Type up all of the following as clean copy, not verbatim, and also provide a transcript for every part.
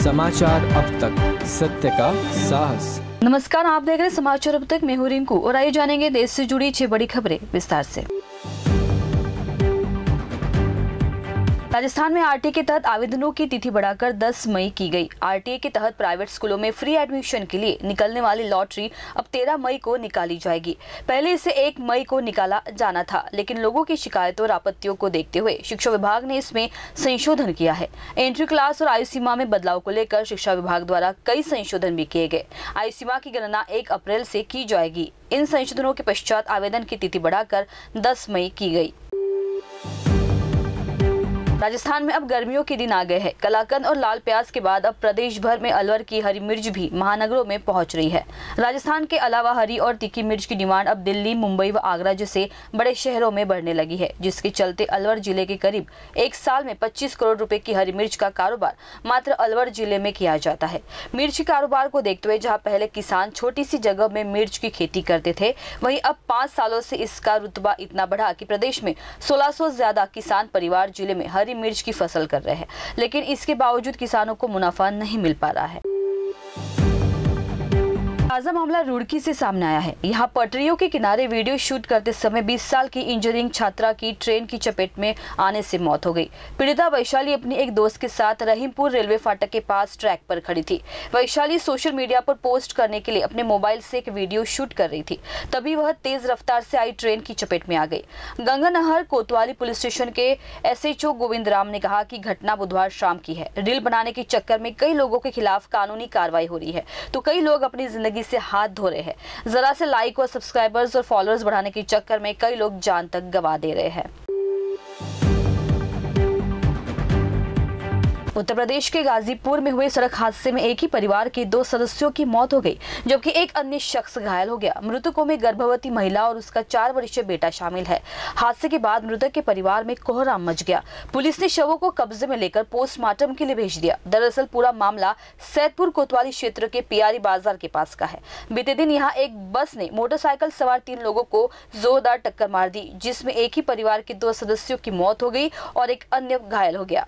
समाचार अब तक, सत्य का साहस। नमस्कार, आप देख रहे हैं समाचार अब तक। मैं हूं रिंकू और आइए जानेंगे देश से जुड़ी 6 बड़ी खबरें विस्तार से। राजस्थान में आरटीए के तहत आवेदनों की तिथि बढ़ाकर 10 मई की गई। आरटीए के तहत प्राइवेट स्कूलों में फ्री एडमिशन के लिए निकलने वाली लॉटरी अब 13 मई को निकाली जाएगी। पहले इसे 1 मई को निकाला जाना था, लेकिन लोगों की शिकायतों और आपत्तियों को देखते हुए शिक्षा विभाग ने इसमें संशोधन किया है। एंट्री क्लास और आयु सीमा में बदलाव को लेकर शिक्षा विभाग द्वारा कई संशोधन भी किए गए। आयु सीमा की गणना 1 अप्रैल से की जाएगी। इन संशोधनों के पश्चात आवेदन की तिथि बढ़ाकर 10 मई की गई। राजस्थान में अब गर्मियों के दिन आ गए हैं। कलाकंद और लाल प्याज के बाद अब प्रदेश भर में अलवर की हरी मिर्च भी महानगरों में पहुंच रही है। राजस्थान के अलावा हरी और तीखी मिर्च की डिमांड अब दिल्ली, मुंबई व आगरा जैसे बड़े शहरों में बढ़ने लगी है, जिसके चलते अलवर जिले के करीब 1 साल में 25 करोड़ रुपए की हरी मिर्च का कारोबार मात्र अलवर जिले में किया जाता है। मिर्च के कारोबार को देखते हुए जहाँ पहले किसान छोटी सी जगह में मिर्च की खेती करते थे, वहीं अब 5 सालों से इसका रुतबा इतना बढ़ा कि प्रदेश में 1600 से ज्यादा किसान परिवार जिले में हरी मिर्च की फसल कर रहे हैं, लेकिन इसके बावजूद किसानों को मुनाफा नहीं मिल पा रहा है। ताजा मामला रुड़की से सामने आया है। यहाँ पटरियों के किनारे वीडियो शूट करते समय 20 साल की इंजीनियरिंग छात्रा की ट्रेन की चपेट में आने से मौत हो गई। पीड़िता वैशाली अपनी एक दोस्त के साथ रहीमपुर रेलवे फाटक के पास ट्रैक पर खड़ी थी। वैशाली सोशल मीडिया पर पोस्ट करने के लिए अपने मोबाइल से एक वीडियो शूट कर रही थी, तभी वह तेज रफ्तार से आई ट्रेन की चपेट में आ गई। गंगानहर कोतवाली पुलिस स्टेशन के SHO गोविंद राम ने कहा कि घटना बुधवार शाम की है। रील बनाने के चक्कर में कई लोगों के खिलाफ कानूनी कार्रवाई हो रही है, तो कई लोग अपनी जिंदगी से हाथ धो रहे हैं। जरा से लाइक और सब्सक्राइबर्स और फॉलोअर्स बढ़ाने के चक्कर में कई लोग जान तक गंवा दे रहे हैं। उत्तर प्रदेश के गाजीपुर में हुए सड़क हादसे में एक ही परिवार के 2 सदस्यों की मौत हो गई, जबकि एक अन्य शख्स घायल हो गया। मृतकों में गर्भवती महिला और उसका 4 वर्षीय बेटा शामिल है। हादसे के बाद मृतक के परिवार में कोहराम मच गया। पुलिस ने शवों को कब्जे में लेकर पोस्टमार्टम के लिए भेज दिया। दरअसल पूरा मामला सैदपुर कोतवाली क्षेत्र के पियारी बाजार के पास का है। बीते दिन यहाँ एक बस ने मोटरसाइकिल सवार 3 लोगों को जोरदार टक्कर मार दी, जिसमें एक ही परिवार के 2 सदस्यों की मौत हो गई और एक अन्य घायल हो गया।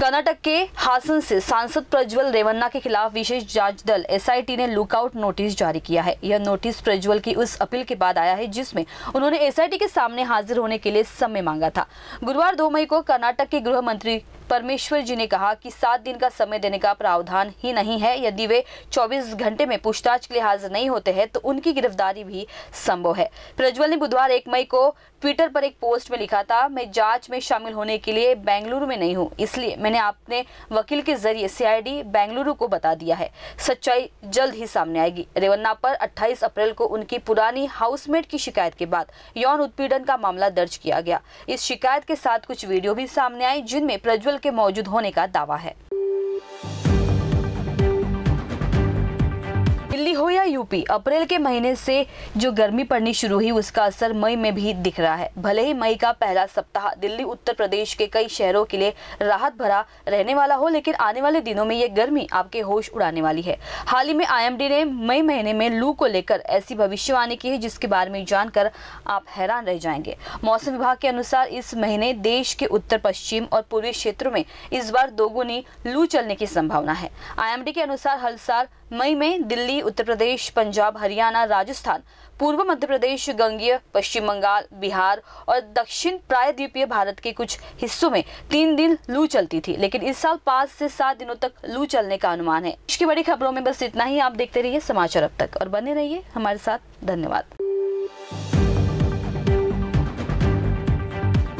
कर्नाटक के हासन से सांसद प्रज्वल रेवन्ना के खिलाफ विशेष जांच दल SIT ने लुकआउट नोटिस जारी किया है। यह नोटिस प्रज्वल की उस अपील के बाद आया है जिसमें उन्होंने SIT के सामने हाजिर होने के लिए समय मांगा था। गुरुवार 2 मई को कर्नाटक के गृह मंत्री परमेश्वर जी ने कहा कि 7 दिन का समय देने का प्रावधान ही नहीं है। यदि वे 24 घंटे में पूछताछ के लिए हाजिर नहीं होते हैं तो उनकी गिरफ्तारी भी संभव है। प्रज्वल ने बुधवार 1 मई को ट्विटर पर एक पोस्ट में लिखा था, मैं जांच में शामिल होने के लिए बेंगलुरु में नहीं हूं, इसलिए मैंने अपने वकील के जरिए CID बेंगलुरु को बता दिया है। सच्चाई जल्द ही सामने आएगी। रेवन्ना पर 28 अप्रैल को उनकी पुरानी हाउसमेट की शिकायत के बाद यौन उत्पीड़न का मामला दर्ज किया गया। इस शिकायत के साथ कुछ वीडियो भी सामने आए जिनमें प्रज्वल के मौजूद होने का दावा है। दिल्ली हो या यूपी, अप्रैल के महीने से जो गर्मी पड़नी शुरू हुई उसका असर मई में भी दिख रहा है। भले ही मई का पहला सप्ताह दिल्ली, उत्तर प्रदेश के कई शहरों के लिए राहत भरा रहने वाला हो, लेकिन आने वाले दिनों में ये गर्मी आपके होश उड़ाने वाली है। हाल ही में IMD ने मई महीने में लू को लेकर ऐसी भविष्यवाणी की है जिसके बारे में जानकर आप हैरान रह जाएंगे। मौसम विभाग के अनुसार इस महीने देश के उत्तर पश्चिम और पूर्वी क्षेत्रों में इस बार दोगुनी लू चलने की संभावना है। IMD के अनुसार हर साल मई में दिल्ली, उत्तर प्रदेश, पंजाब, हरियाणा, राजस्थान, पूर्व मध्य प्रदेश, गंगेय, पश्चिम बंगाल, बिहार और दक्षिण प्रायद्वीपीय भारत के कुछ हिस्सों में 3 दिन लू चलती थी, लेकिन इस साल 5 से 7 दिनों तक लू चलने का अनुमान है। इसकी बड़ी खबरों में बस इतना ही। आप देखते रहिए समाचार अब तक और बने रहिए हमारे साथ। धन्यवाद।